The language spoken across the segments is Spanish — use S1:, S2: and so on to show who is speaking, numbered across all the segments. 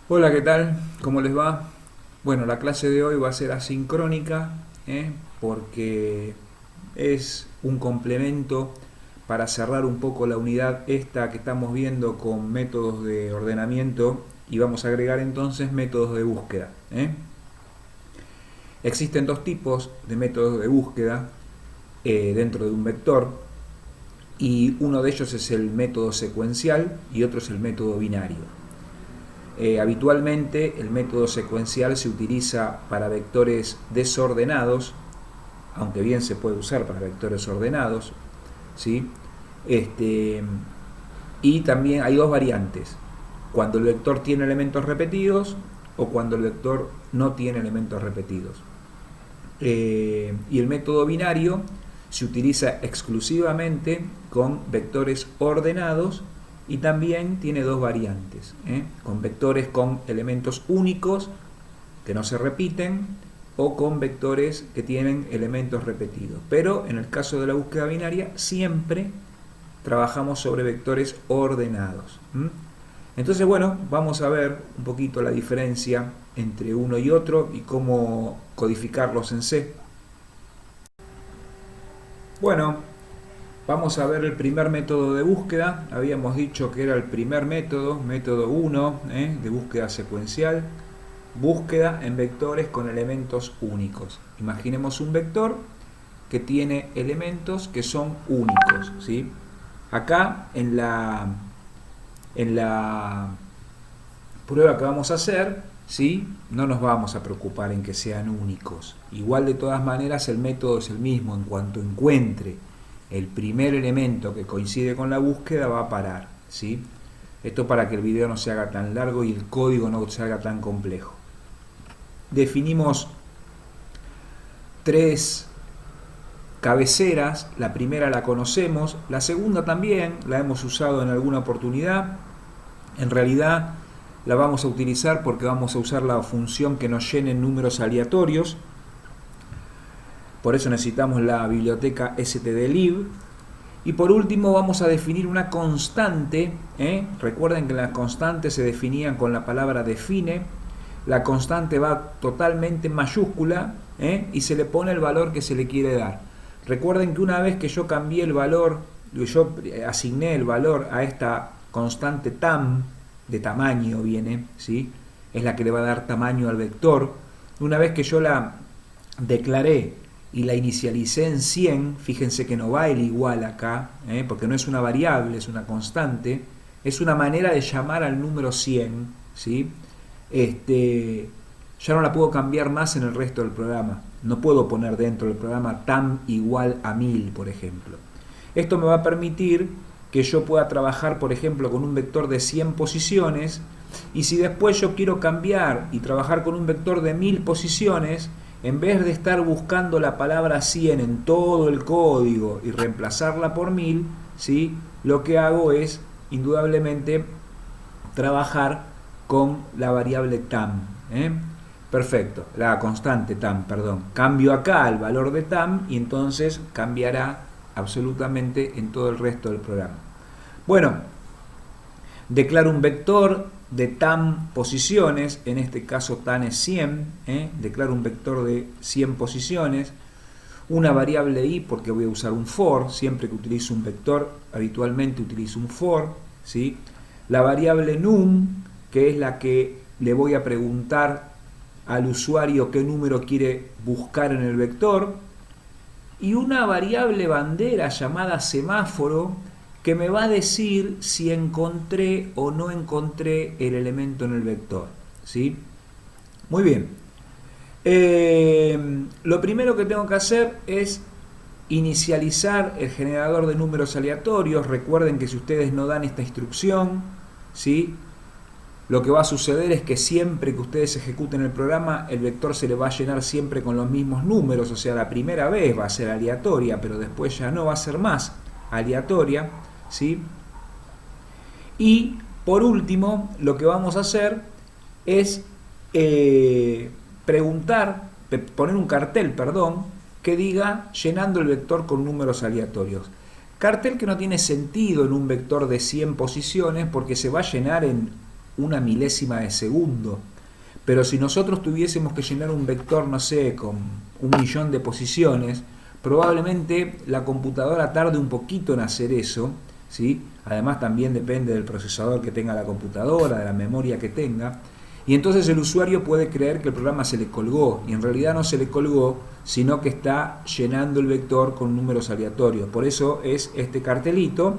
S1: Hola, ¿qué tal? ¿Cómo les va? Bueno, la clase de hoy va a ser asincrónica, porque es un complemento para cerrar un poco la unidad esta que estamos viendo con métodos de ordenamiento y vamos a agregar entonces métodos de búsqueda. Existen dos tipos de métodos de búsqueda dentro de un vector y uno de ellos es el método secuencial y otro es el método binario. Habitualmente el método secuencial se utiliza para vectores desordenados, aunque bien se puede usar para vectores ordenados, ¿sí? Este, y también hay dos variantes, cuando el vector tiene elementos repetidos o cuando el vector no tiene elementos repetidos. Y el método binario se utiliza exclusivamente con vectores ordenados y también tiene dos variantes, con vectores con elementos únicos que no se repiten o con vectores que tienen elementos repetidos. Pero en el caso de la búsqueda binaria siempre trabajamos sobre vectores ordenados. Entonces, bueno, vamos a ver un poquito la diferencia entre uno y otro y cómo codificarlos en C. Bueno, vamos a ver el primer método de búsqueda. Habíamos dicho que era el primer método, método 1, de búsqueda secuencial. Búsqueda en vectores con elementos únicos. Imaginemos un vector que tiene elementos que son únicos, ¿sí? Acá en la prueba que vamos a hacer, ¿sí? No nos vamos a preocupar en que sean únicos. Igual de todas maneras el método es el mismo. En cuanto encuentre el primer elemento que coincide con la búsqueda va a parar, ¿sí? Esto para que el video no se haga tan largo y el código no se haga tan complejo. Definimos tres cabeceras. La primera la conocemos, la segunda también la hemos usado en alguna oportunidad. En realidad la vamos a utilizar porque vamos a usar la función que nos llene números aleatorios. Por eso necesitamos la biblioteca stdlib. Y por último vamos a definir una constante. Recuerden que las constantes se definían con la palabra define. La constante va totalmente en mayúscula, y se le pone el valor que se le quiere dar. Recuerden que una vez que yo cambié el valor, yo asigné el valor a esta constante tam, de tamaño viene, ¿sí? Es la que le va a dar tamaño al vector. Una vez que yo la declaré y la inicialicé en 100, fíjense que no va el igual acá, porque no es una variable, es una constante, es una manera de llamar al número 100, ¿sí? Ya no la puedo cambiar más en el resto del programa. No puedo poner dentro del programa tam igual a 1000, por ejemplo. Esto me va a permitir que yo pueda trabajar, por ejemplo, con un vector de 100 posiciones, y si después yo quiero cambiar y trabajar con un vector de 1000 posiciones, en vez de estar buscando la palabra 100 en todo el código y reemplazarla por 1000, ¿sí? Lo que hago es, indudablemente, trabajar con la variable tam. Perfecto, la constante tam, perdón. Cambio acá el valor de tam y entonces cambiará absolutamente en todo el resto del programa. Bueno, declaro un vector de tam posiciones, en este caso tam es 100, declaro un vector de 100 posiciones, una variable i porque voy a usar un for, siempre que utilizo un vector habitualmente utilizo un for, ¿sí? La variable num, que es la que le voy a preguntar al usuario qué número quiere buscar en el vector, y una variable bandera llamada semáforo que me va a decir si encontré o no encontré el elemento en el vector, ¿sí? Muy bien. Lo primero que tengo que hacer es inicializar el generador de números aleatorios. Recuerden que si ustedes no dan esta instrucción, ¿sí?, lo que va a suceder es que siempre que ustedes ejecuten el programa, el vector se le va a llenar siempre con los mismos números. O sea, la primera vez va a ser aleatoria, pero después ya no va a ser más aleatoria, ¿sí? Y por último, lo que vamos a hacer es poner un cartel, que diga llenando el vector con números aleatorios. Cartel que no tiene sentido en un vector de 100 posiciones porque se va a llenar en una milésima de segundo. Pero si nosotros tuviésemos que llenar un vector, no sé, con 1.000.000 de posiciones, probablemente la computadora tarde un poquito en hacer eso, ¿sí? Además también depende del procesador que tenga la computadora, de la memoria que tenga, y entonces el usuario puede creer que el programa se le colgó, y en realidad no se le colgó, sino que está llenando el vector con números aleatorios. Por eso es este cartelito,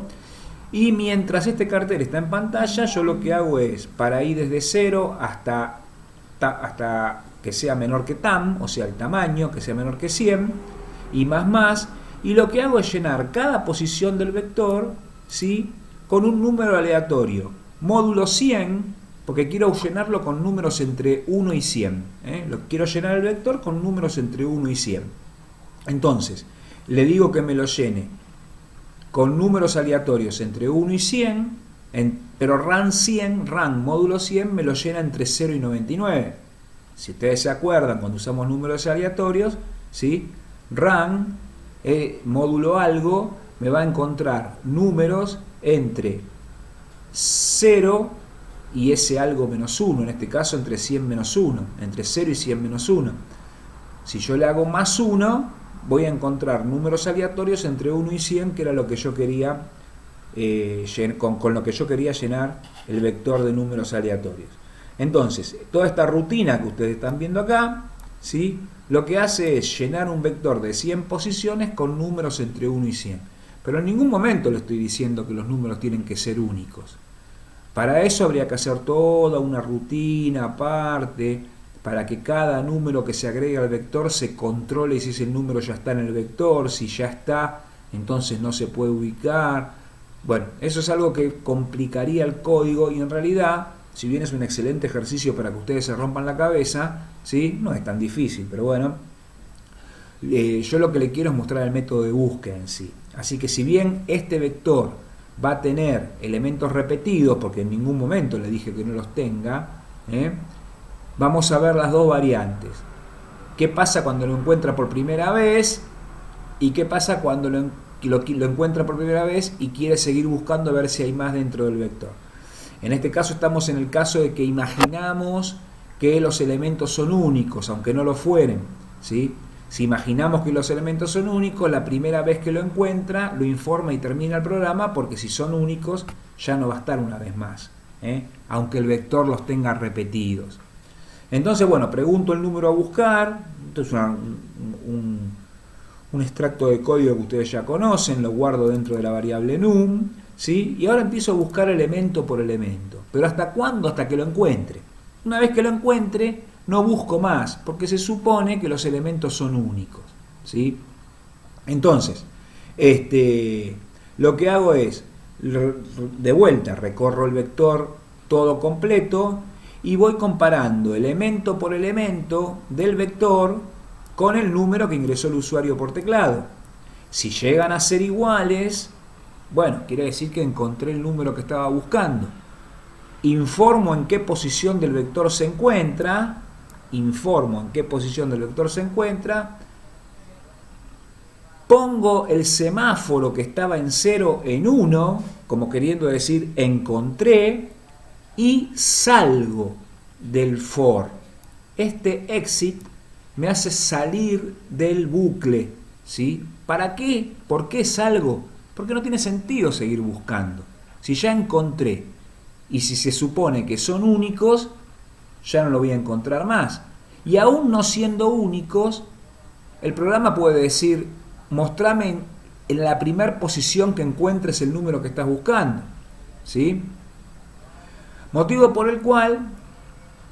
S1: y mientras este cartel está en pantalla, yo lo que hago es, para ir desde 0 hasta que sea menor que tam, o sea el tamaño, que sea menor que 100, y más, y lo que hago es llenar cada posición del vector, ¿sí?, con un número aleatorio, módulo 100, porque quiero llenarlo con números entre 1 y 100, lo quiero llenar el vector con números entre 1 y 100. Entonces, le digo que me lo llene con números aleatorios entre 1 y 100, pero RAN módulo 100 me lo llena entre 0 y 99. Si ustedes se acuerdan, cuando usamos números aleatorios, ¿sí?, RAN, módulo algo, me va a encontrar números entre 0 y ese algo menos 1, en este caso entre 100 menos 1, entre 0 y 100 menos 1. Si yo le hago más 1, voy a encontrar números aleatorios entre 1 y 100, que era lo que yo quería, con lo que yo quería llenar el vector de números aleatorios. Entonces, toda esta rutina que ustedes están viendo acá, ¿sí?, lo que hace es llenar un vector de 100 posiciones con números entre 1 y 100. Pero en ningún momento le estoy diciendo que los números tienen que ser únicos. Para eso habría que hacer toda una rutina aparte, para que cada número que se agrega al vector se controle si ese número ya está en el vector, si ya está, entonces no se puede ubicar. Bueno, eso es algo que complicaría el código, y en realidad, si bien es un excelente ejercicio para que ustedes se rompan la cabeza, ¿sí?, no es tan difícil, pero bueno, yo lo que le quiero es mostrar el método de búsqueda en sí. Así que si bien este vector va a tener elementos repetidos, porque en ningún momento le dije que no los tenga, vamos a ver las dos variantes. ¿Qué pasa cuando lo encuentra por primera vez? ¿Y qué pasa cuando lo encuentra por primera vez y quiere seguir buscando a ver si hay más dentro del vector? En este caso estamos en el caso de que imaginamos que los elementos son únicos, aunque no lo fueren, ¿sí? Si imaginamos que los elementos son únicos, la primera vez que lo encuentra, lo informa y termina el programa, porque si son únicos, ya no va a estar una vez más, aunque el vector los tenga repetidos. Entonces, bueno, pregunto el número a buscar. Esto es un extracto de código que ustedes ya conocen, lo guardo dentro de la variable num, ¿sí? Y ahora empiezo a buscar elemento por elemento. ¿Pero hasta cuándo? Hasta que lo encuentre. Una vez que lo encuentre, no busco más, porque se supone que los elementos son únicos, ¿sí? Entonces, lo que hago es, de vuelta, recorro el vector todo completo y voy comparando elemento por elemento del vector con el número que ingresó el usuario por teclado. Si llegan a ser iguales, bueno, quiere decir que encontré el número que estaba buscando. Informo en qué posición del vector se encuentra, pongo el semáforo que estaba en 0 en 1, como queriendo decir encontré, y salgo del for. Este exit me hace salir del bucle, ¿sí? ¿Para qué? ¿Por qué salgo? Porque no tiene sentido seguir buscando. Si ya encontré, y si se supone que son únicos, ya no lo voy a encontrar más. Y aún no siendo únicos, el programa puede decir, mostrame en la primera posición que encuentres el número que estás buscando, ¿sí? Motivo por el cual,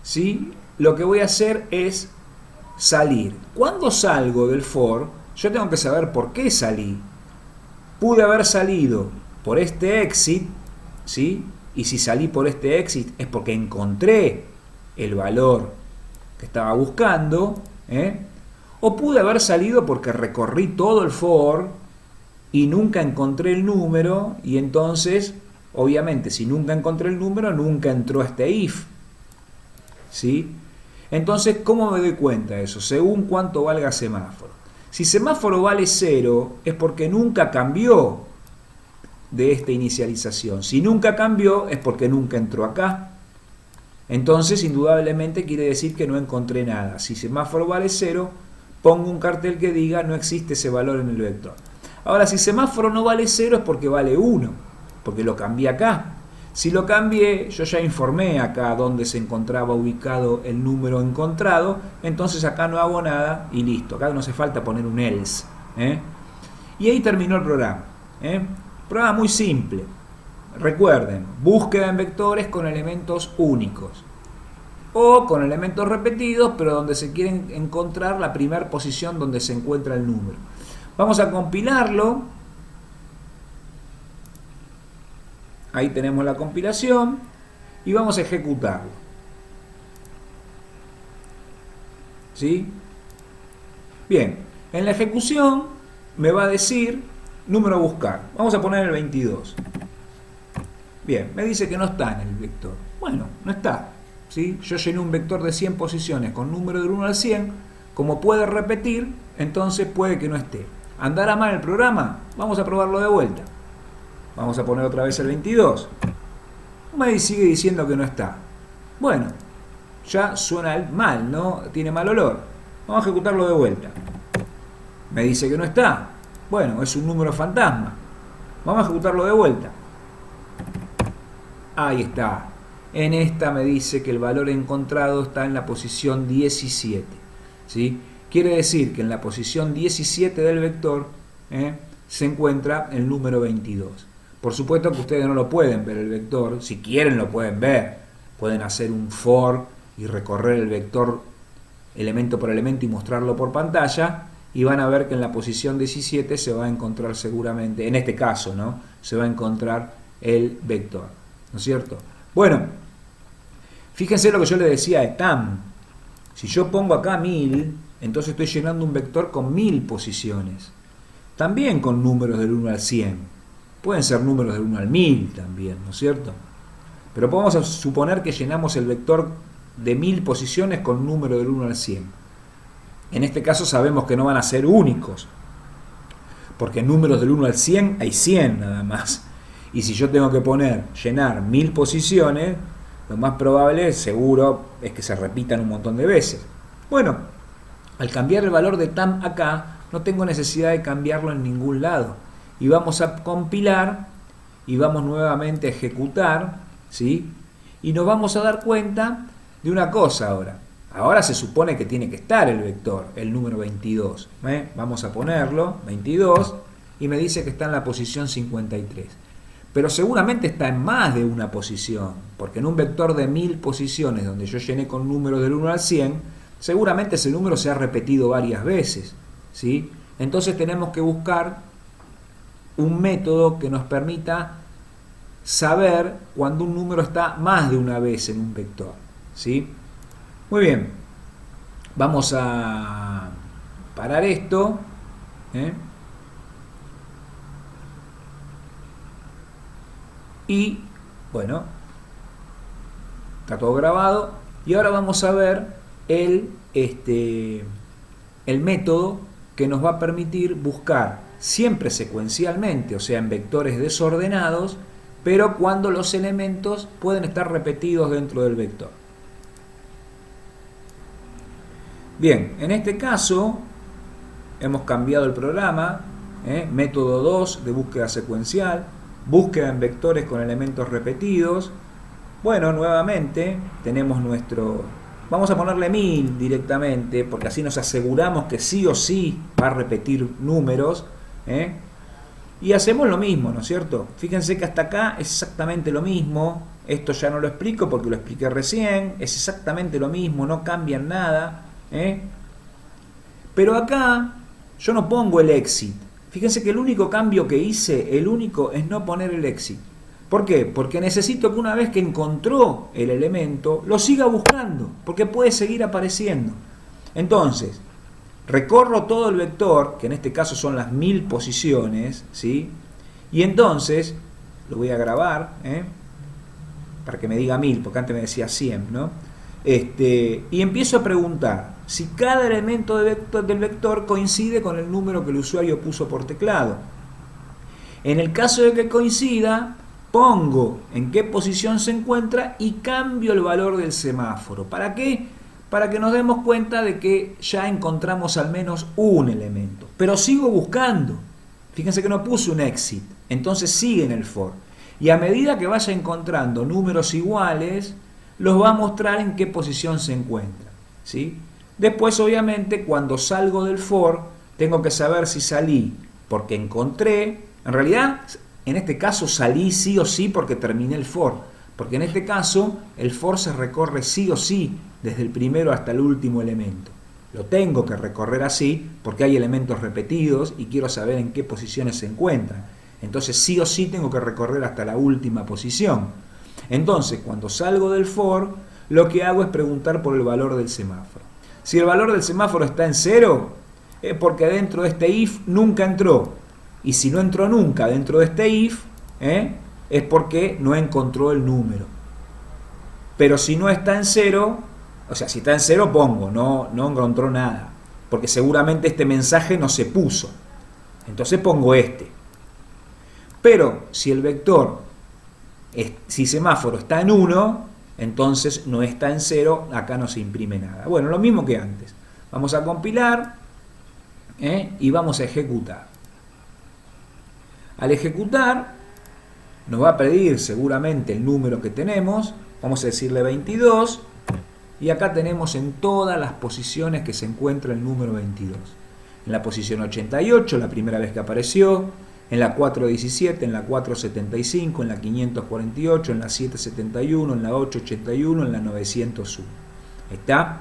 S1: ¿sí?, lo que voy a hacer es salir. Cuando salgo del for, yo tengo que saber por qué salí. Pude haber salido por este exit, ¿sí? Y si salí por este exit es porque encontré el valor que estaba buscando, o pude haber salido porque recorrí todo el for y nunca encontré el número, y entonces, obviamente, si nunca encontré el número, nunca entró este if, ¿sí? Entonces, ¿cómo me doy cuenta de eso? Según cuánto valga semáforo. Si semáforo vale 0, es porque nunca cambió de esta inicialización. Si nunca cambió, es porque nunca entró acá. Entonces, indudablemente quiere decir que no encontré nada. Si semáforo vale 0, pongo un cartel que diga no existe ese valor en el vector. Ahora, si semáforo no vale 0 es porque vale 1, porque lo cambié acá. Si lo cambié, yo ya informé acá dónde se encontraba ubicado el número encontrado, entonces acá no hago nada y listo. Acá no hace falta poner un else. Y ahí terminó el programa. Programa muy simple. Recuerden, búsqueda en vectores con elementos únicos o con elementos repetidos, pero donde se quieren encontrar la primera posición donde se encuentra el número. Vamos a compilarlo. Ahí tenemos la compilación y vamos a ejecutarlo. ¿Sí? Bien, en la ejecución me va a decir número a buscar. Vamos a poner el 22. Bien, me dice que no está en el vector. Bueno, no está. ¿Sí? Yo llené un vector de 100 posiciones con número del 1 al 100. Como puede repetir, entonces puede que no esté. ¿Andará mal el programa? Vamos a probarlo de vuelta. Vamos a poner otra vez el 22. Me sigue diciendo que no está. Bueno, ya suena mal, ¿no? Tiene mal olor. Vamos a ejecutarlo de vuelta. Me dice que no está. Bueno, es un número fantasma. Vamos a ejecutarlo de vuelta. Ahí está. En esta me dice que el valor encontrado está en la posición 17. ¿Sí? Quiere decir que en la posición 17 del vector se encuentra el número 22. Por supuesto que ustedes no lo pueden ver el vector. Si quieren lo pueden ver. Pueden hacer un for y recorrer el vector elemento por elemento y mostrarlo por pantalla. Y van a ver que en la posición 17 se va a encontrar seguramente, en este caso, ¿no? Se va a encontrar el vector. ¿No es cierto? Bueno, fíjense lo que yo les decía de TAM. Si yo pongo acá 1000, entonces estoy llenando un vector con 1000 posiciones. También con números del 1 al 100. Pueden ser números del 1 al 1000 también, ¿no es cierto? Pero podemos suponer que llenamos el vector de 1000 posiciones con número del 1 al 100. En este caso sabemos que no van a ser únicos, porque en números del 1 al 100 hay 100 nada más. Y si yo tengo que llenar 1000 posiciones, lo más probable, seguro, es que se repitan un montón de veces. Bueno, al cambiar el valor de TAM acá, no tengo necesidad de cambiarlo en ningún lado. Y vamos a compilar y vamos nuevamente a ejecutar, ¿sí? Y nos vamos a dar cuenta de una cosa ahora. Ahora se supone que tiene que estar el vector, el número 22. Vamos a ponerlo, 22, y me dice que está en la posición 53. Pero seguramente está en más de una posición, porque en un vector de 1000 posiciones, donde yo llené con números del 1 al 100, seguramente ese número se ha repetido varias veces, ¿sí? Entonces tenemos que buscar un método que nos permita saber cuando un número está más de una vez en un vector, ¿sí? Muy bien, vamos a parar esto. Y bueno, está todo grabado. Y ahora vamos a ver el método que nos va a permitir buscar siempre secuencialmente, o sea en vectores desordenados, pero cuando los elementos pueden estar repetidos dentro del vector. Bien, en este caso hemos cambiado el programa, método 2 de búsqueda secuencial, búsqueda en vectores con elementos repetidos. Bueno, nuevamente tenemos nuestro... Vamos a ponerle 1000 directamente, porque así nos aseguramos que sí o sí va a repetir números. Y hacemos lo mismo, ¿no es cierto? Fíjense que hasta acá es exactamente lo mismo. Esto ya no lo explico porque lo expliqué recién. Es exactamente lo mismo, no cambian nada. Pero acá yo no pongo el exit. Fíjense que el único cambio que hice, el único, es no poner el exit. ¿Por qué? Porque necesito que una vez que encontró el elemento, lo siga buscando, porque puede seguir apareciendo. Entonces, recorro todo el vector, que en este caso son las 1000 posiciones, ¿sí? Y entonces, lo voy a grabar, para que me diga 1000, porque antes me decía 100, ¿no? Y empiezo a preguntar si cada elemento del vector coincide con el número que el usuario puso por teclado. En el caso de que coincida, pongo en qué posición se encuentra y cambio el valor del semáforo. ¿Para qué? Para que nos demos cuenta de que ya encontramos al menos un elemento. Pero sigo buscando. Fíjense que no puse un exit. Entonces sigue en el for. Y a medida que vaya encontrando números iguales, los va a mostrar en qué posición se encuentra, ¿sí? Después, obviamente, cuando salgo del for, tengo que saber si salí porque encontré. En realidad, en este caso salí sí o sí porque terminé el for. Porque en este caso, el for se recorre sí o sí, desde el primero hasta el último elemento. Lo tengo que recorrer así porque hay elementos repetidos y quiero saber en qué posiciones se encuentran. Entonces sí o sí tengo que recorrer hasta la última posición. Entonces cuando salgo del for, lo que hago es preguntar por el valor del semáforo. Si el valor del semáforo está en 0, es porque dentro de este if nunca entró. Y si no entró nunca dentro de este if, es porque no encontró el número. Pero si no está en 0, o sea, si está en 0 pongo, no encontró nada. Porque seguramente este mensaje no se puso. Entonces pongo este. Pero si el vector, si semáforo está en 1, entonces no está en 0, acá no se imprime nada. Bueno, lo mismo que antes. Vamos a compilar y vamos a ejecutar. Al ejecutar, nos va a pedir seguramente el número que tenemos. Vamos a decirle 22. Y acá tenemos en todas las posiciones que se encuentra el número 22. En la posición 88, la primera vez que apareció. En la 417, en la 475, en la 548, en la 771, en la 881, en la 901. ¿Está?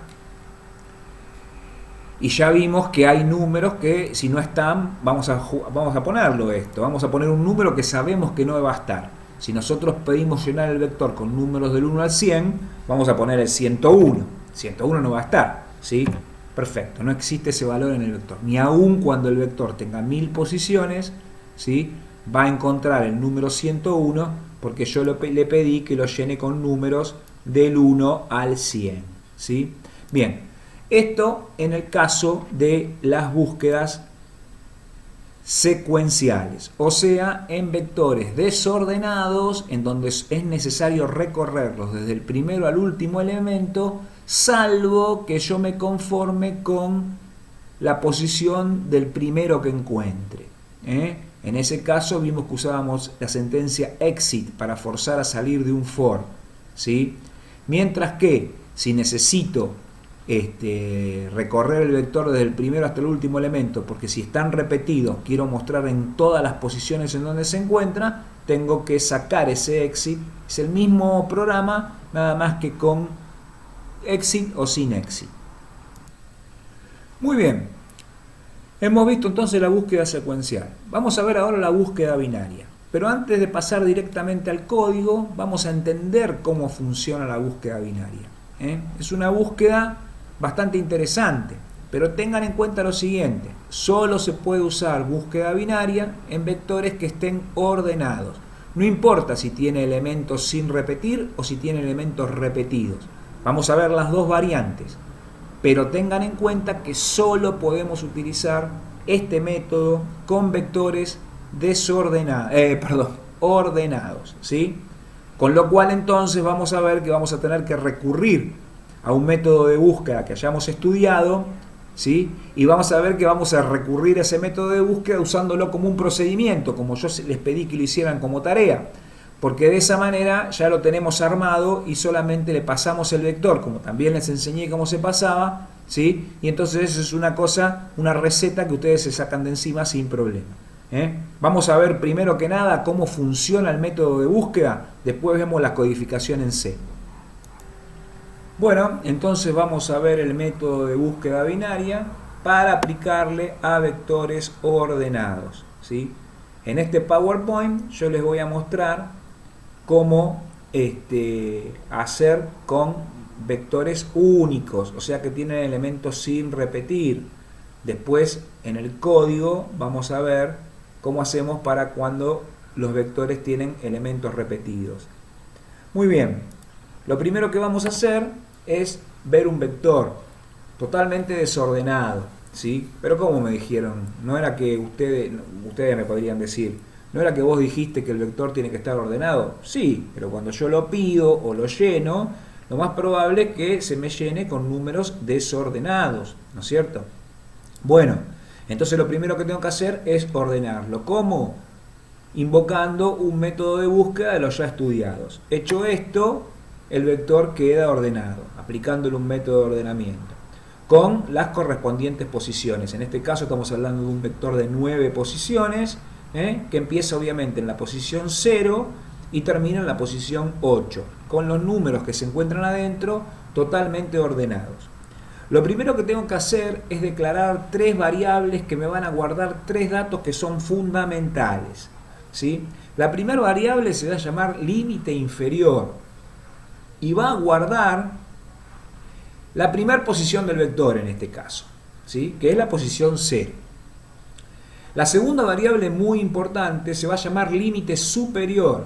S1: Y ya vimos que hay números que si no están, vamos a ponerlo esto. Vamos a poner un número que sabemos que no va a estar. Si nosotros pedimos llenar el vector con números del 1 al 100, vamos a poner el 101. 101 no va a estar, ¿sí? Perfecto, no existe ese valor en el vector. Ni aun cuando el vector tenga 1000 posiciones, ¿sí? Va a encontrar el número 101 porque yo le pedí que lo llene con números del 1 al 100, ¿sí? Bien, esto en el caso de las búsquedas secuenciales, o sea, en vectores desordenados en donde es necesario recorrerlos desde el primero al último elemento, salvo que yo me conforme con la posición del primero que encuentre. En ese caso vimos que usábamos la sentencia exit para forzar a salir de un for, ¿sí? Mientras que si necesito recorrer el vector desde el primero hasta el último elemento, porque si están repetidos quiero mostrar en todas las posiciones en donde se encuentra, tengo que sacar ese exit. Es el mismo programa, nada más que con exit o sin exit. Muy bien, hemos visto entonces la búsqueda secuencial. Vamos a ver ahora la búsqueda binaria. Pero antes de pasar directamente al código, vamos a entender cómo funciona la búsqueda binaria. Es una búsqueda bastante interesante, pero tengan en cuenta lo siguiente: solo se puede usar búsqueda binaria en vectores que estén ordenados. No importa si tiene elementos sin repetir o si tiene elementos repetidos. Vamos a ver las dos variantes, pero tengan en cuenta que solo podemos utilizar este método con vectores ordenados, ¿sí? Con lo cual entonces vamos a ver que vamos a tener que recurrir a un método de búsqueda que hayamos estudiado, ¿sí? Y vamos a ver que vamos a recurrir a ese método de búsqueda usándolo como un procedimiento, como yo les pedí que lo hicieran como tarea, porque de esa manera ya lo tenemos armado y solamente le pasamos el vector, como también les enseñé cómo se pasaba, ¿sí? Y entonces eso es una receta que ustedes se sacan de encima sin problema. Vamos a ver primero que nada cómo funciona el método de búsqueda, después vemos la codificación en C. Bueno, entonces vamos a ver el método de búsqueda binaria para aplicarle a vectores ordenados, ¿sí? En este PowerPoint yo les voy a mostrar cómo hacer con vectores únicos, o sea que tienen elementos sin repetir. Después en el código vamos a ver cómo hacemos para cuando los vectores tienen elementos repetidos. Muy bien, lo primero que vamos a hacer es ver un vector totalmente desordenado, ¿sí? Pero ¿cómo me dijeron? No era que ustedes me podrían decir, ¿No era que vos dijiste que el vector tiene que estar ordenado? Sí, pero cuando yo lo pido o lo lleno, lo más probable es que se me llene con números desordenados, ¿no es cierto? Bueno, entonces lo primero que tengo que hacer es ordenarlo. ¿Cómo? Invocando un método de búsqueda de los ya estudiados. Hecho esto, el vector queda ordenado, aplicándole un método de ordenamiento, con las correspondientes posiciones. En este caso estamos hablando de un vector de 9 posiciones, que empieza obviamente en la posición 0 y termina en la posición 8, con los números que se encuentran adentro totalmente ordenados. Lo primero que tengo que hacer es declarar 3 variables que me van a guardar 3 datos que son fundamentales, ¿sí? La primera variable se va a llamar límite inferior y va a guardar la primera posición del vector en este caso, ¿sí? Que es la posición 0. La segunda variable muy importante se va a llamar límite superior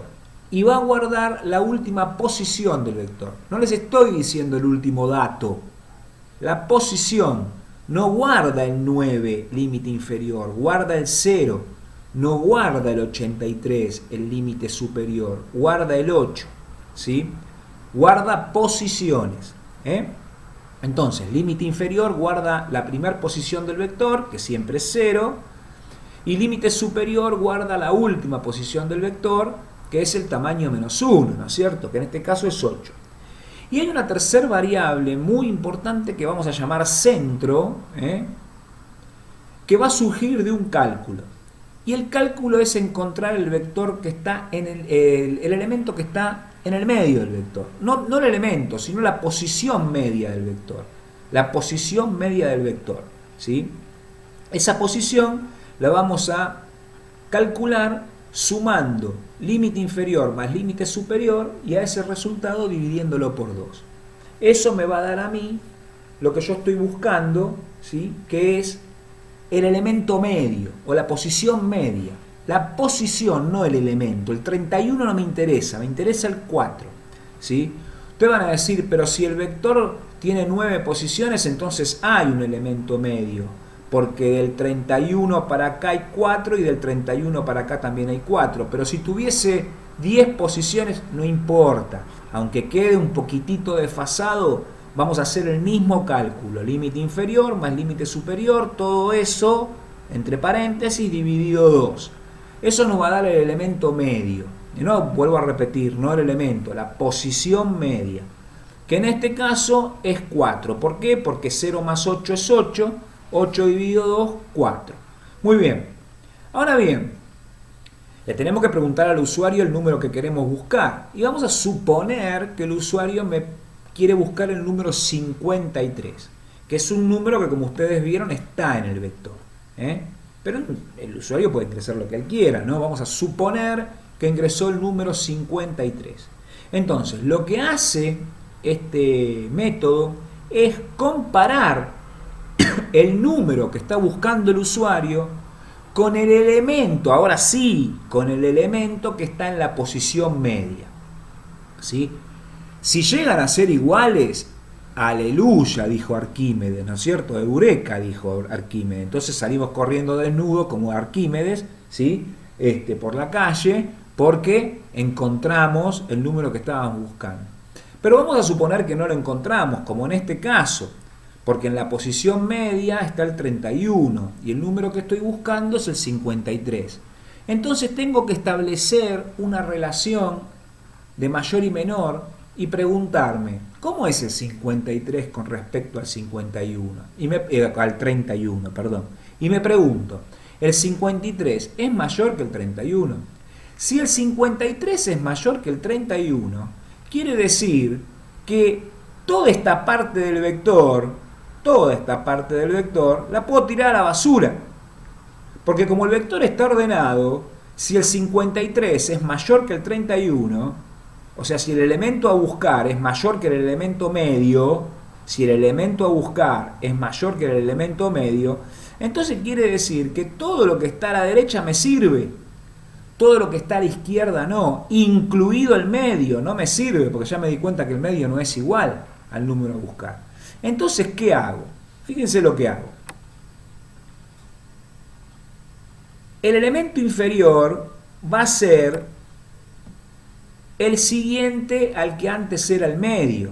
S1: y va a guardar la última posición del vector. No les estoy diciendo el último dato. La posición no guarda el 9, límite inferior, guarda el 0, no guarda el 83, el límite superior, guarda el 8, ¿sí? Guarda posiciones, Entonces, límite inferior guarda la primera posición del vector, que siempre es 0, y límite superior guarda la última posición del vector, que es el tamaño menos 1, ¿no es cierto? Que en este caso es 8. Y hay una tercera variable muy importante que vamos a llamar centro, que va a surgir de un cálculo. Y el cálculo es encontrar el vector que está en el elemento que está en el medio del vector. No el elemento, sino la posición media del vector. La posición media del vector, ¿sí? Esa posición la vamos a calcular sumando límite inferior más límite superior y a ese resultado dividiéndolo por 2. Eso me va a dar a mí lo que yo estoy buscando, ¿sí? Que es el elemento medio o la posición media. La posición, no el elemento. El 31 no me interesa el 4, ¿sí? Ustedes van a decir, pero si el vector tiene 9 posiciones, entonces hay un elemento medio, porque del 31 para acá hay 4 y del 31 para acá también hay 4. Pero si tuviese 10 posiciones, no importa. Aunque quede un poquitito desfasado, vamos a hacer el mismo cálculo. Límite inferior más límite superior, todo eso, entre paréntesis, dividido 2. Eso nos va a dar el elemento medio. Y no, vuelvo a repetir, no el elemento, la posición media. Que en este caso es 4. ¿Por qué? Porque 0 más 8 es 8. 8 dividido 2, 4. Muy bien. Ahora bien, le tenemos que preguntar al usuario el número que queremos buscar. Y vamos a suponer que el usuario me quiere buscar el número 53, que es un número que, como ustedes vieron, está en el vector. Pero el usuario puede ingresar lo que él quiera, ¿no? Vamos a suponer que ingresó el número 53. Entonces, lo que hace este método es comparar el número que está buscando el usuario con el elemento, ahora sí, con el elemento que está en la posición media, ¿sí? Si llegan a ser iguales, aleluya, dijo Arquímedes, ¿no es cierto? Eureka, dijo Arquímedes. Entonces salimos corriendo desnudos como Arquímedes, ¿sí? Por la calle, porque encontramos el número que estábamos buscando. Pero vamos a suponer que no lo encontramos, como en este caso, porque en la posición media está el 31 y el número que estoy buscando es el 53. Entonces tengo que establecer una relación de mayor y menor y preguntarme, ¿cómo es el 53 con respecto al 51? Al 31, perdón. Y me pregunto, ¿el 53 es mayor que el 31? Si el 53 es mayor que el 31, quiere decir que toda esta parte del vector la puedo tirar a la basura. Porque como el vector está ordenado, si el 53 es mayor que el 31, o sea, si el elemento a buscar es mayor que el elemento medio, entonces quiere decir que todo lo que está a la derecha me sirve, todo lo que está a la izquierda no, incluido el medio, no me sirve, porque ya me di cuenta que el medio no es igual al número a buscar. Entonces, ¿qué hago? Fíjense lo que hago. El elemento inferior va a ser el siguiente al que antes era el medio.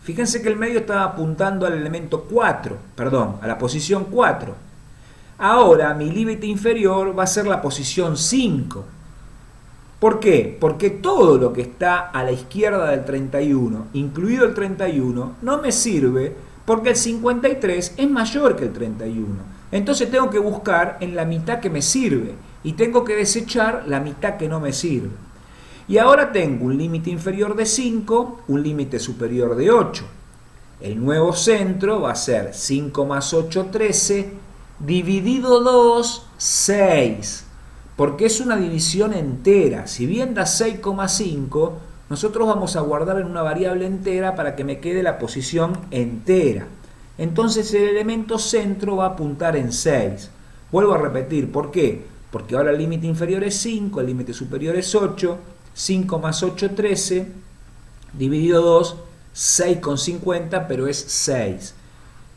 S1: Fíjense que el medio estaba apuntando al elemento 4, perdón, a la posición 4. Ahora mi límite inferior va a ser la posición 5. ¿Por qué? Porque todo lo que está a la izquierda del 31, incluido el 31, no me sirve porque el 53 es mayor que el 31. Entonces tengo que buscar en la mitad que me sirve y tengo que desechar la mitad que no me sirve. Y ahora tengo un límite inferior de 5, un límite superior de 8. El nuevo centro va a ser 5 más 8, 13, dividido 2, 6. Porque es una división entera. Si bien da 6,5, nosotros vamos a guardar en una variable entera para que me quede la posición entera. Entonces el elemento centro va a apuntar en 6. Vuelvo a repetir, ¿por qué? Porque ahora el límite inferior es 5, el límite superior es 8, 5 más 8, 13, dividido 2, 6,50, pero es 6.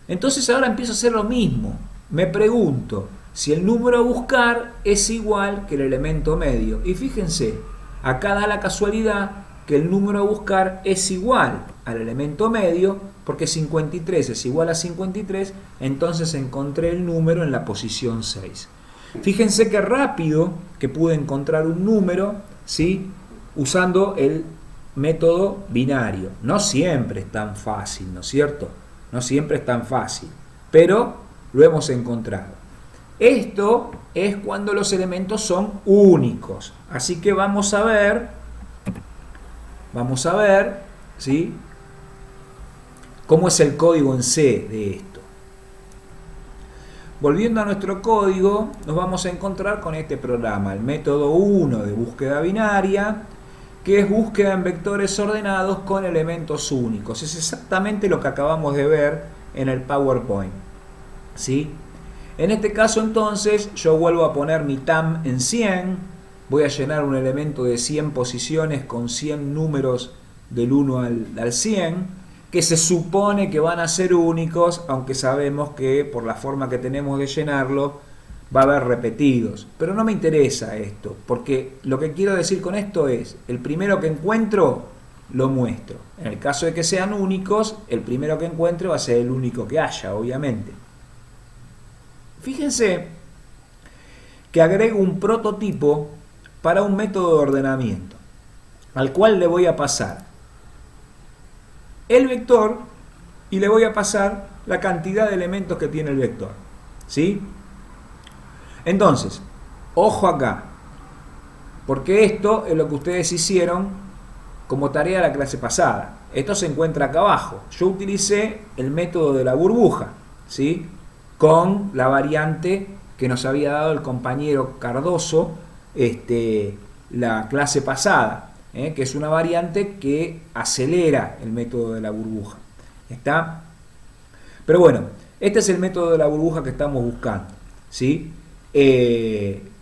S1: Entonces ahora empiezo a hacer lo mismo. Me pregunto si el número a buscar es igual que el elemento medio. Y fíjense, acá da la casualidad que el número a buscar es igual al elemento medio, porque 53 es igual a 53, entonces encontré el número en la posición 6. Fíjense qué rápido que pude encontrar un número, ¿sí?, usando el método binario. No siempre es tan fácil, ¿no es cierto? No siempre es tan fácil, pero lo hemos encontrado. Esto es cuando los elementos son únicos. Así que vamos a ver, ¿sí?, cómo es el código en C de esto. Volviendo a nuestro código, nos vamos a encontrar con este programa, el método 1 de búsqueda binaria, que es búsqueda en vectores ordenados con elementos únicos. Es exactamente lo que acabamos de ver en el PowerPoint, ¿sí? En este caso entonces yo vuelvo a poner mi TAM en 100, voy a llenar un elemento de 100 posiciones con 100 números del 1 al 100, que se supone que van a ser únicos, aunque sabemos que por la forma que tenemos de llenarlo va a haber repetidos. Pero no me interesa esto, porque lo que quiero decir con esto es, el primero que encuentro lo muestro. En el caso de que sean únicos, el primero que encuentre va a ser el único que haya, obviamente. Fíjense que agrego un prototipo para un método de ordenamiento, al cual le voy a pasar el vector y le voy a pasar la cantidad de elementos que tiene el vector, ¿sí? Entonces, ojo acá, porque esto es lo que ustedes hicieron como tarea de la clase pasada. Esto se encuentra acá abajo. Yo utilicé el método de la burbuja, ¿sí?, con la variante que nos había dado el compañero Cardoso la clase pasada, que es una variante que acelera el método de la burbuja. ¿Está? Pero bueno, este es el método de la burbuja que estamos buscando, ¿sí?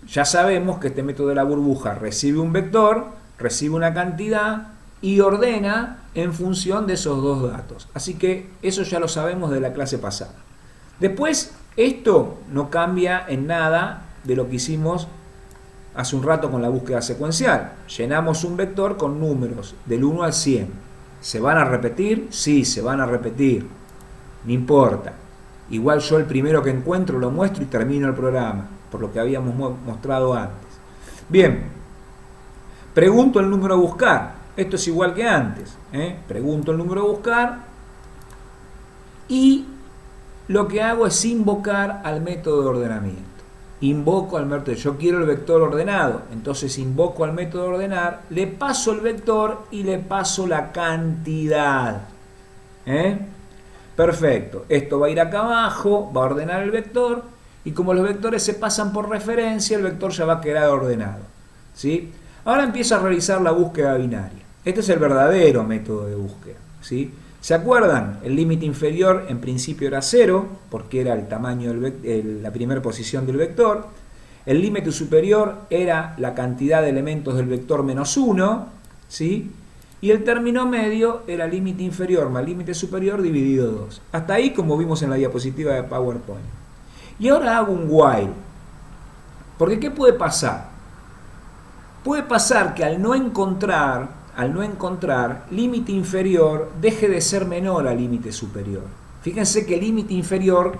S1: Ya sabemos que este método de la burbuja recibe un vector, recibe una cantidad y ordena en función de esos dos datos. Así que eso ya lo sabemos de la clase pasada. Después, esto no cambia en nada de lo que hicimos hace un rato con la búsqueda secuencial. Llenamos un vector con números del 1 al 100. ¿Se van a repetir? Sí, se van a repetir. No importa. Igual yo el primero que encuentro lo muestro y termino el programa, por lo que habíamos mostrado antes. Bien. Pregunto el número a buscar. Esto es igual que antes. Pregunto el número a buscar y lo que hago es invocar al método de ordenamiento. Invoco al método, yo quiero el vector ordenado, entonces invoco al método de ordenar, le paso el vector y le paso la cantidad. Perfecto, esto va a ir acá abajo, va a ordenar el vector y como los vectores se pasan por referencia, el vector ya va a quedar ordenado, ¿sí? Ahora empiezo a realizar la búsqueda binaria. Este es el verdadero método de búsqueda, ¿sí? ¿Se acuerdan? El límite inferior en principio era 0, porque era el tamaño la primera posición del vector. El límite superior era la cantidad de elementos del vector menos 1, ¿sí? Y el término medio era límite inferior más límite superior dividido 2. Hasta ahí, como vimos en la diapositiva de PowerPoint. Y ahora hago un while. Porque ¿qué puede pasar? puede pasar que al no encontrar límite inferior deje de ser menor al límite superior. Fíjense que el límite inferior,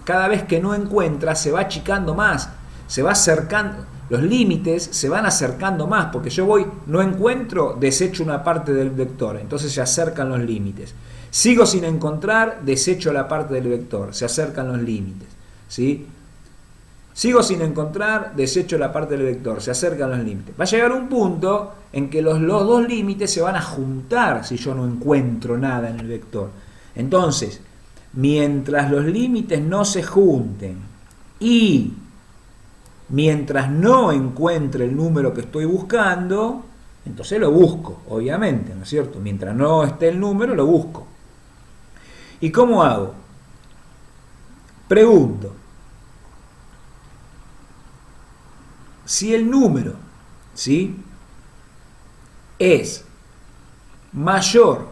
S1: cada vez que no encuentra, se va achicando más, se va acercando, los límites se van acercando más, porque yo no encuentro, desecho una parte del vector, entonces se acercan los límites. Sigo sin encontrar, desecho la parte del vector, se acercan los límites, ¿sí? Sigo sin encontrar, desecho la parte del vector, se acercan los límites. Va a llegar un punto en que los dos límites se van a juntar si yo no encuentro nada en el vector. Entonces, mientras los límites no se junten y mientras no encuentre el número que estoy buscando, entonces lo busco, obviamente, ¿no es cierto? Mientras no esté el número, lo busco. ¿Y cómo hago? Pregunto. Si el número, ¿sí?, es mayor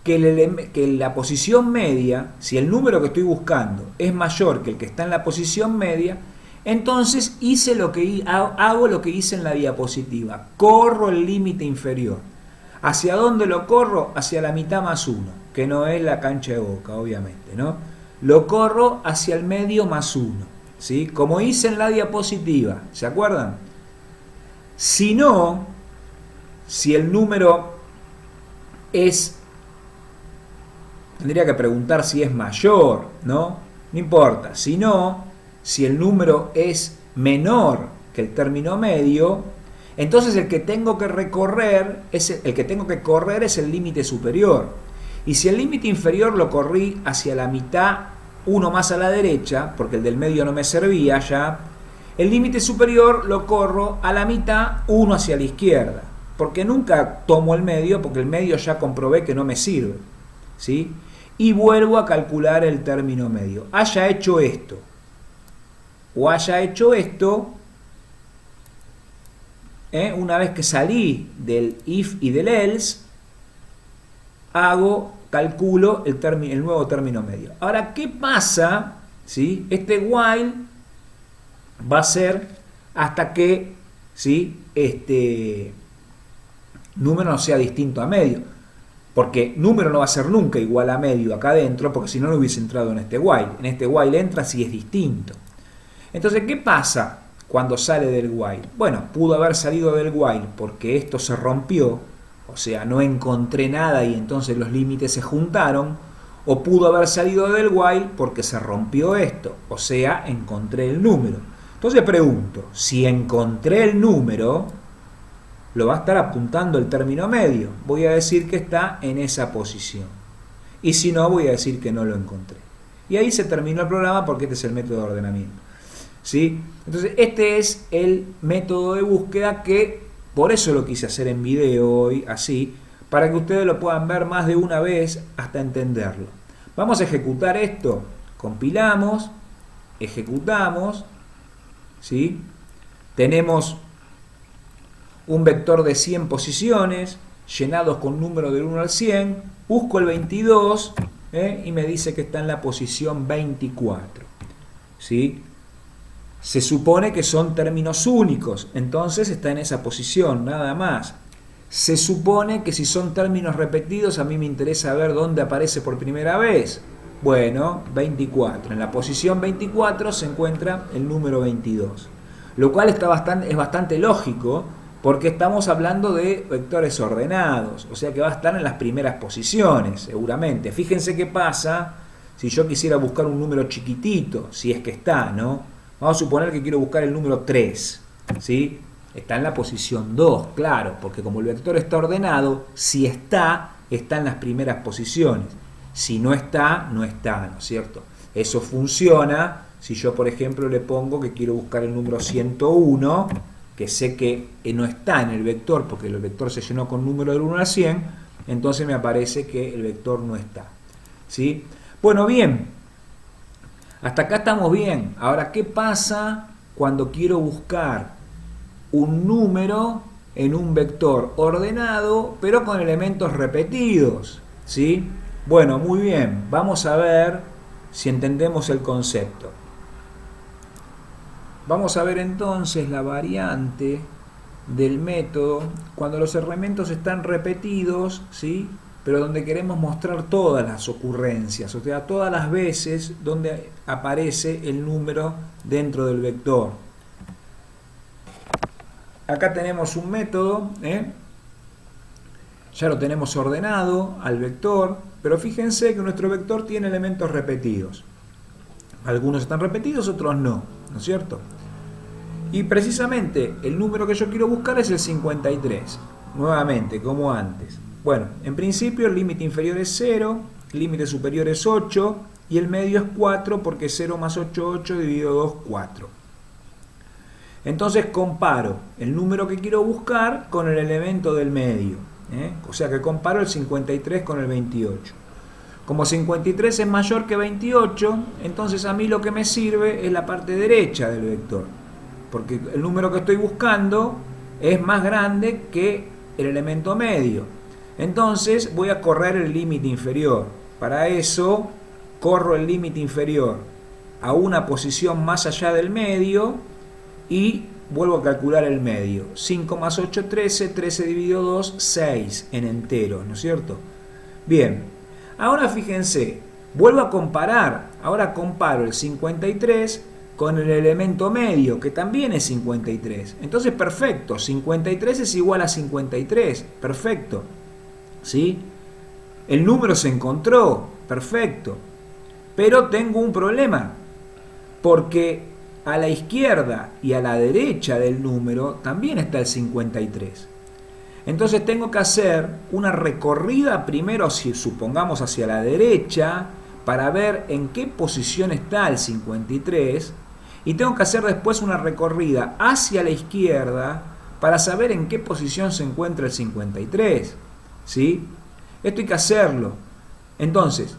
S1: que la posición media, si el número que estoy buscando es mayor que el que está en la posición media, entonces hago lo que hice en la diapositiva. Corro el límite inferior. ¿Hacia dónde lo corro? Hacia la mitad más 1, que no es la cancha de Boca, obviamente, ¿no? Lo corro hacia el medio más 1. ¿Sí? Como hice en la diapositiva, ¿se acuerdan? Si no, si el número tendría que preguntar si es mayor, ¿no? No importa. Si no, si el número es menor que el término medio, entonces el que tengo que correr es el límite superior. Y si el límite inferior lo corrí hacia la mitad, uno más a la derecha, porque el del medio no me servía ya, el límite superior lo corro a la mitad, uno hacia la izquierda, porque nunca tomo el medio, porque el medio ya comprobé que no me sirve, ¿sí? Y vuelvo a calcular el término medio. Haya hecho esto o haya hecho esto, una vez que salí del if y del else, calculo el nuevo término medio. Ahora, ¿qué pasa? ¿Sí? Este while va a ser hasta que, ¿sí?, este número no sea distinto a medio. Porque número no va a ser nunca igual a medio acá adentro, porque si no, no hubiese entrado en este while. En este while entra si es distinto. Entonces, ¿qué pasa cuando sale del while? Bueno, pudo haber salido del while porque esto se rompió, o sea, no encontré nada y entonces los límites se juntaron, o pudo haber salido del while porque se rompió esto, o sea, encontré el número. Entonces pregunto, si encontré el número, lo va a estar apuntando el término medio. Voy a decir que está en esa posición. Y si no, voy a decir que no lo encontré. Y ahí se terminó el programa porque este es el método de ordenamiento. ¿Sí? Entonces, este es el método de búsqueda que... Por eso lo quise hacer en video hoy, así, para que ustedes lo puedan ver más de una vez hasta entenderlo. Vamos a ejecutar esto. Compilamos, ejecutamos, ¿sí? Tenemos un vector de 100 posiciones, llenados con número del 1 al 100. Busco el 22 y me dice que está en la posición 24. ¿Sí? Se supone que son términos únicos, entonces está en esa posición, nada más. Se supone que si son términos repetidos, a mí me interesa ver dónde aparece por primera vez. Bueno, 24. En la posición 24 se encuentra el número 22. Lo cual es bastante lógico, porque estamos hablando de vectores ordenados, o sea que va a estar en las primeras posiciones, seguramente. Fíjense qué pasa si yo quisiera buscar un número chiquitito, si es que está, ¿no? Vamos a suponer que quiero buscar el número 3, ¿sí? Está en la posición 2, claro, porque como el vector está ordenado, si está en las primeras posiciones. Si no está, no está, ¿no es cierto? Eso funciona si yo, por ejemplo, le pongo que quiero buscar el número 101, que sé que no está en el vector, porque el vector se llenó con número del 1 al 100, entonces me aparece que el vector no está, ¿sí? Bueno, bien. Hasta acá estamos bien. Ahora, ¿qué pasa cuando quiero buscar un número en un vector ordenado, pero con elementos repetidos? ¿Sí? Bueno, muy bien. Vamos a ver si entendemos el concepto. Vamos a ver entonces la variante del método cuando los elementos están repetidos, ¿sí? Pero donde queremos mostrar todas las ocurrencias, o sea, todas las veces donde aparece el número dentro del vector. Acá tenemos un método, ya lo tenemos ordenado al vector, pero fíjense que nuestro vector tiene elementos repetidos. Algunos están repetidos, otros no, ¿no es cierto? Y precisamente el número que yo quiero buscar es el 53, nuevamente, como antes. Bueno, en principio el límite inferior es 0, el límite superior es 8 y el medio es 4 porque 0 más 8, 8 dividido 2, 4. Entonces comparo el número que quiero buscar con el elemento del medio. O sea que comparo el 53 con el 28. Como 53 es mayor que 28, entonces a mí lo que me sirve es la parte derecha del vector. Porque el número que estoy buscando es más grande que el elemento medio. Entonces voy a correr el límite inferior. Para eso corro el límite inferior a una posición más allá del medio y vuelvo a calcular el medio. 5 más 8, 13, 13 dividido 2, 6 en enteros, ¿no es cierto? Bien, ahora fíjense, vuelvo a comparar, ahora comparo el 53 con el elemento medio, que también es 53. Entonces, perfecto, 53 es igual a 53, perfecto. ¿Sí? El número se encontró, perfecto. Pero tengo un problema, porque a la izquierda y a la derecha del número también está el 53. Entonces tengo que hacer una recorrida primero, si supongamos hacia la derecha, para ver en qué posición está el 53, y tengo que hacer después una recorrida hacia la izquierda para saber en qué posición se encuentra el 53. ¿Sí? Esto hay que hacerlo. Entonces,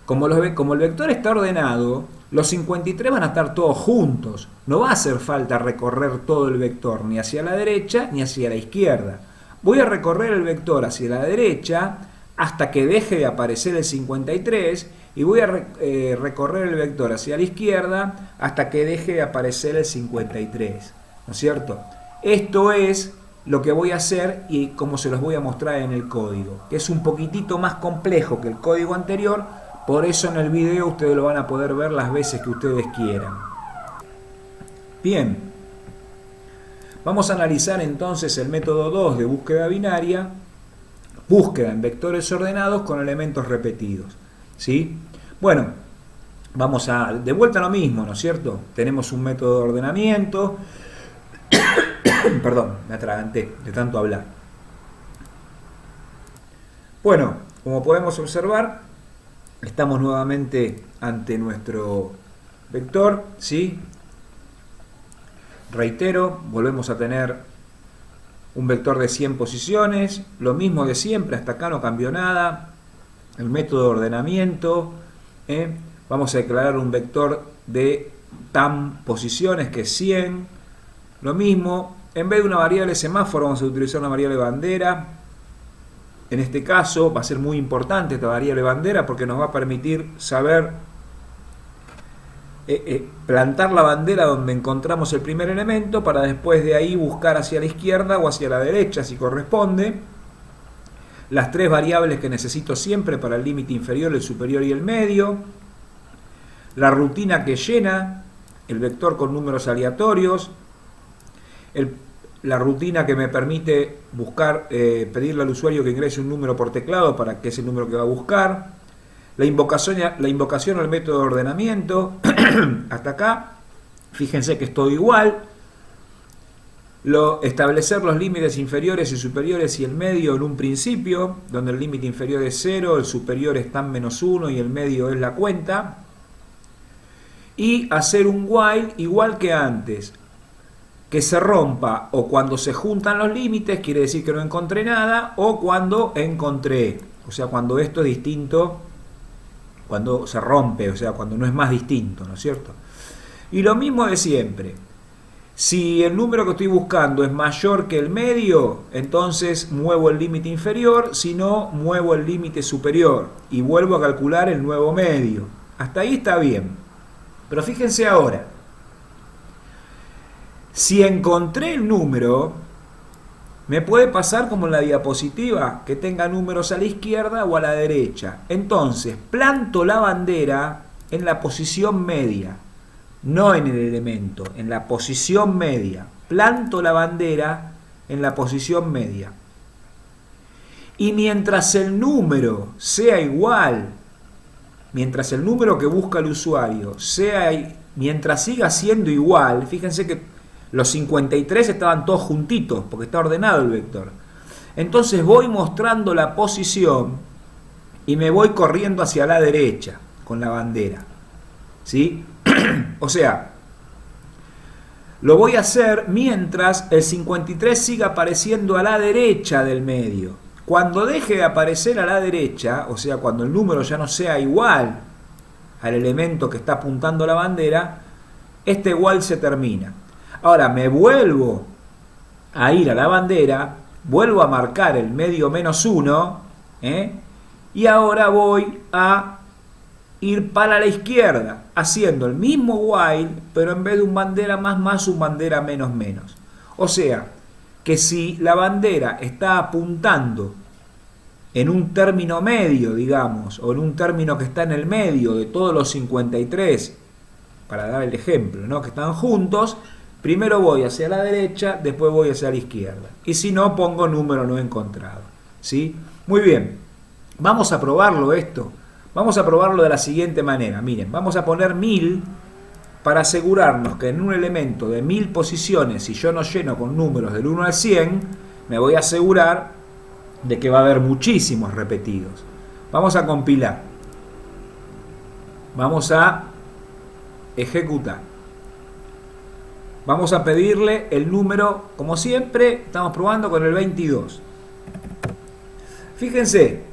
S1: como el vector está ordenado, los 53 van a estar todos juntos. No va a hacer falta recorrer todo el vector, ni hacia la derecha ni hacia la izquierda. Voy a recorrer el vector hacia la derecha hasta que deje de aparecer el 53 y voy a recorrer el vector hacia la izquierda hasta que deje de aparecer el 53. ¿No es cierto? Esto es lo que voy a hacer y cómo se los voy a mostrar en el código, que es un poquitito más complejo que el código anterior, por eso en el video ustedes lo van a poder ver las veces que ustedes quieran. Bien, vamos a analizar entonces el método 2 de búsqueda binaria, búsqueda en vectores ordenados con elementos repetidos. ¿Sí? Bueno, vamos a de vuelta a lo mismo, ¿no es cierto? Tenemos un método de ordenamiento. Perdón, me atraganté de tanto hablar. Bueno, como podemos observar, estamos nuevamente ante nuestro vector, ¿sí? Reitero, volvemos a tener un vector de 100 posiciones, lo mismo de siempre, hasta acá no cambió nada. El método de ordenamiento, vamos a declarar un vector de tam posiciones que es 100, lo mismo. En vez de una variable semáforo vamos a utilizar una variable bandera. En este caso va a ser muy importante esta variable bandera porque nos va a permitir saber plantar la bandera donde encontramos el primer elemento para después de ahí buscar hacia la izquierda o hacia la derecha si corresponde. Las tres variables que necesito siempre para el límite inferior, el superior y el medio. La rutina que llena el vector con números aleatorios. La rutina que me permite buscar, pedirle al usuario que ingrese un número por teclado para que es el número que va a buscar. La invocación al método de ordenamiento. Hasta acá, fíjense que es todo igual. Establecer los límites inferiores y superiores y el medio en un principio, donde el límite inferior es 0, el superior está en -1 y el medio es la cuenta. Y hacer un while igual que antes, que se rompa o cuando se juntan los límites, quiere decir que no encontré nada, o cuando encontré, o sea, cuando esto es distinto, cuando se rompe, o sea, cuando no es más distinto, ¿no es cierto? Y lo mismo de siempre. Si el número que estoy buscando es mayor que el medio, entonces muevo el límite inferior, si no, muevo el límite superior y vuelvo a calcular el nuevo medio. Hasta ahí está bien. Pero fíjense ahora. Si encontré el número, Me puede pasar como en la diapositiva, que tenga números a la izquierda o a la derecha. Entonces, planto la bandera en la posición media, no en el elemento, en la posición media. Planto la bandera en la posición media. Y mientras el número sea igual, mientras el número que busca el usuario mientras siga siendo igual, fíjense que los 53 estaban todos juntitos, porque está ordenado el vector. Entonces voy mostrando la posición y me voy corriendo hacia la derecha con la bandera, ¿sí? O sea, lo voy a hacer mientras el 53 siga apareciendo a la derecha del medio. Cuando deje de aparecer a la derecha, o sea, cuando el número ya no sea igual al elemento que está apuntando la bandera, este igual se termina. Ahora me vuelvo a ir a la bandera, vuelvo a marcar el medio menos 1, y ahora voy a ir para la izquierda, haciendo el mismo while, pero en vez de un bandera más, un bandera menos. O sea, que si la bandera está apuntando en un término medio, digamos, o en un término que está en el medio de todos los 53, para dar el ejemplo, ¿no?, que están juntos, primero voy hacia la derecha, después voy hacia la izquierda. Y si no, pongo número no encontrado, ¿sí? Muy bien, vamos a probarlo esto. Vamos a probarlo de la siguiente manera. Miren, vamos a poner 1000 para asegurarnos que en un elemento de 1000 posiciones, si yo no lleno con números del 1 al 100, me voy a asegurar de que va a haber muchísimos repetidos. Vamos a compilar. Vamos a ejecutar. Vamos a pedirle el número, como siempre, estamos probando con el 22. Fíjense,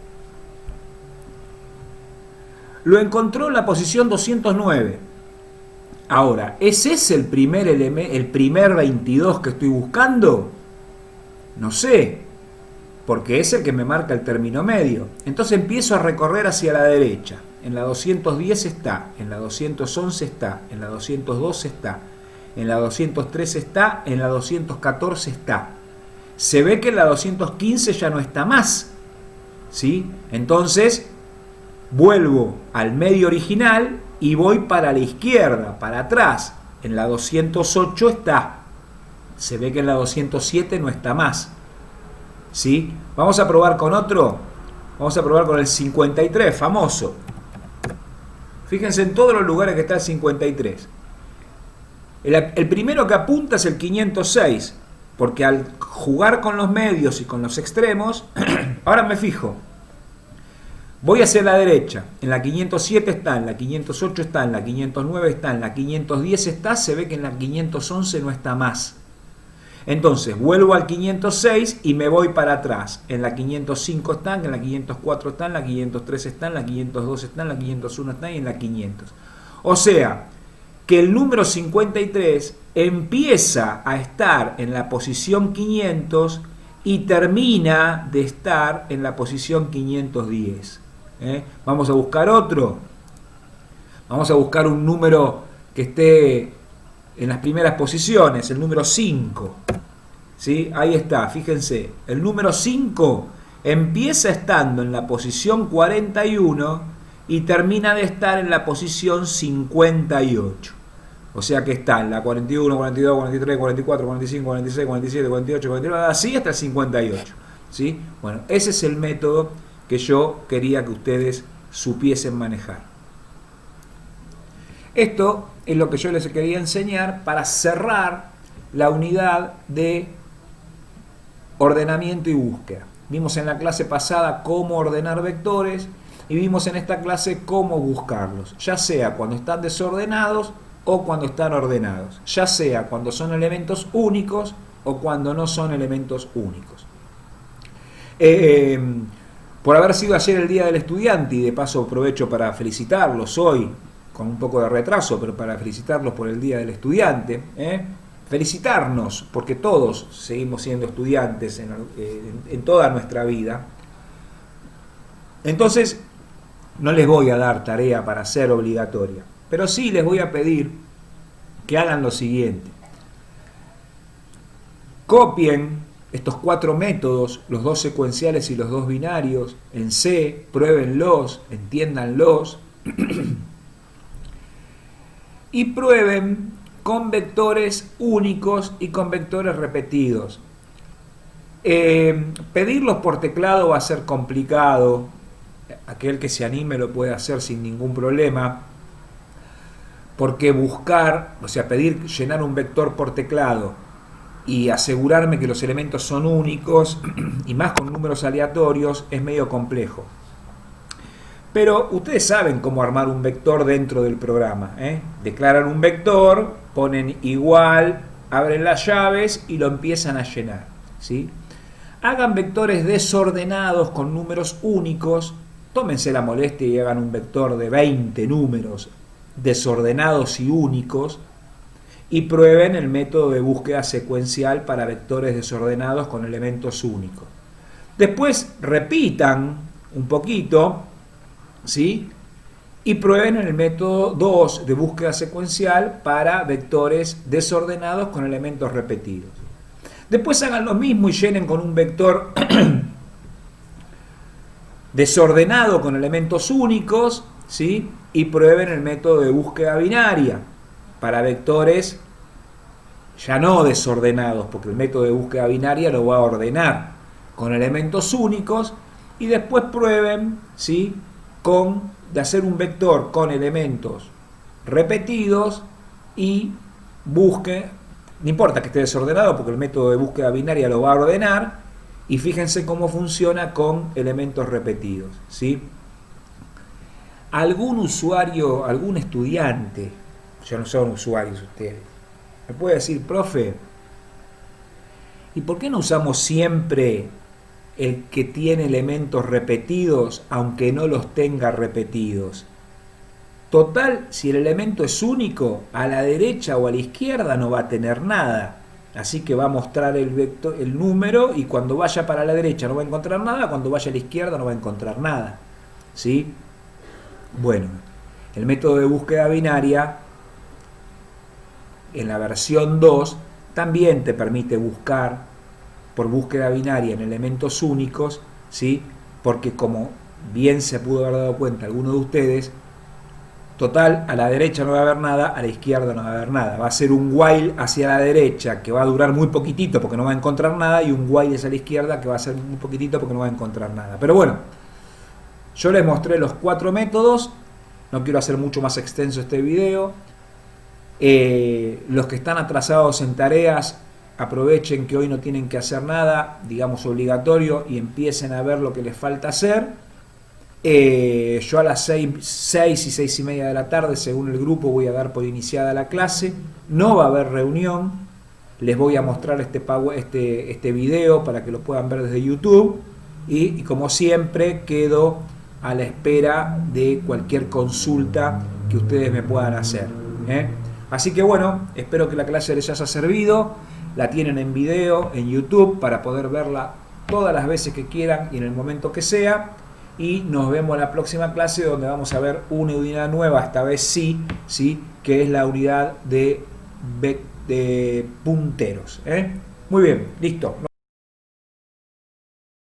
S1: lo encontró en la posición 209. Ahora, ¿es ese el primer 22 que estoy buscando? No sé, porque es el que me marca el término medio. Entonces empiezo a recorrer hacia la derecha. En la 210 está, en la 211 está, en la 212 está, en la 213 está, en la 214 está. Se ve que en la 215 ya no está más, ¿sí? Entonces vuelvo al medio original y voy para la izquierda, para atrás. En la 208 está. Se ve que en la 207 no está más, ¿sí? Vamos a probar con otro. Vamos a probar con el 53, famoso. Fíjense en todos los lugares que está el 53. El primero que apunta es el 506, porque al jugar con los medios y con los extremos, ahora me fijo. Voy hacia la derecha, en la 507 está, en la 508 está, en la 509 está, en la 510 está, se ve que en la 511 no está más. Entonces vuelvo al 506 y me voy para atrás. En la 505 está, en la 504 está, en la 503 está, en la 502 está, en la 501 está y en la 500. O sea, que el número 53 empieza a estar en la posición 500 y termina de estar en la posición 510. Vamos a buscar otro. Vamos a buscar un número que esté en las primeras posiciones, el número 5. ¿Sí? Ahí está, fíjense. El número 5 empieza estando en la posición 41 y termina de estar en la posición 58. O sea que está en la 41, 42, 43, 44, 45, 46, 47, 48, 49, así hasta el 58. ¿Sí? Bueno, ese es el método que yo quería que ustedes supiesen manejar. Esto es lo que yo les quería enseñar para cerrar la unidad de ordenamiento y búsqueda. Vimos en la clase pasada cómo ordenar vectores y vimos en esta clase cómo buscarlos, ya sea cuando están desordenados o cuando están ordenados, ya sea cuando son elementos únicos o cuando no son elementos únicos. Por haber sido ayer el Día del Estudiante, y de paso aprovecho para felicitarlos hoy, con un poco de retraso, pero para felicitarlos por el Día del Estudiante, felicitarnos, porque todos seguimos siendo estudiantes en toda nuestra vida. Entonces, no les voy a dar tarea para hacer obligatoria, pero sí les voy a pedir que hagan lo siguiente. Copien estos 4 métodos, los 2 secuenciales y los 2 binarios, en C, pruébenlos, entiéndanlos, y prueben con vectores únicos y con vectores repetidos. Pedirlos por teclado va a ser complicado. Aquel que se anime lo puede hacer sin ningún problema, porque buscar, o sea, llenar un vector por teclado y asegurarme que los elementos son únicos, y más con números aleatorios, es medio complejo. Pero ustedes saben cómo armar un vector dentro del programa, ¿eh? Declaran un vector, ponen igual, abren las llaves y lo empiezan a llenar, ¿sí? Hagan vectores desordenados con números únicos. Tómense la molestia y hagan un vector de 20 números desordenados y únicos, y prueben el método de búsqueda secuencial para vectores desordenados con elementos únicos. Después repitan un poquito, ¿sí? Y prueben el método 2 de búsqueda secuencial para vectores desordenados con elementos repetidos. Después hagan lo mismo y llenen con un vector desordenado con elementos únicos, ¿sí? Y prueben el método de búsqueda binaria para vectores ya no desordenados, porque el método de búsqueda binaria lo va a ordenar con elementos únicos. Y después prueben, ¿sí?, de hacer un vector con elementos repetidos y busque, no importa que esté desordenado porque el método de búsqueda binaria lo va a ordenar, y fíjense cómo funciona con elementos repetidos, ¿sí? Algún usuario, algún estudiante, ya no son usuarios ustedes, me puede decir: profe, ¿y por qué no usamos siempre el que tiene elementos repetidos aunque no los tenga repetidos? Total, si el elemento es único, a la derecha o a la izquierda no va a tener nada. Así que va a mostrar el vector, el número, y cuando vaya para la derecha no va a encontrar nada, cuando vaya a la izquierda no va a encontrar nada, ¿sí? Bueno, el método de búsqueda binaria en la versión 2 también te permite buscar por búsqueda binaria en elementos únicos, ¿sí? Porque como bien se pudo haber dado cuenta alguno de ustedes, total, a la derecha no va a haber nada, a la izquierda no va a haber nada. Va a ser un while hacia la derecha que va a durar muy poquitito porque no va a encontrar nada, y un while hacia la izquierda que va a ser muy poquitito porque no va a encontrar nada. Pero bueno, yo les mostré los 4 métodos, no quiero hacer mucho más extenso este video. Los que están atrasados en tareas, aprovechen que hoy no tienen que hacer nada, digamos obligatorio, y empiecen a ver lo que les falta hacer. Yo a las 6 y 6 y media de la tarde, según el grupo, voy a dar por iniciada la clase. No va a haber reunión. Les voy a mostrar este video para que lo puedan ver desde YouTube. Y como siempre, quedo a la espera de cualquier consulta que ustedes me puedan hacer, ¿eh? Así que bueno, espero que la clase les haya servido. La tienen en video en YouTube para poder verla todas las veces que quieran y en el momento que sea. Y nos vemos en la próxima clase, donde vamos a ver una unidad nueva, esta vez sí, que es la unidad de punteros, ¿eh? Muy bien, listo.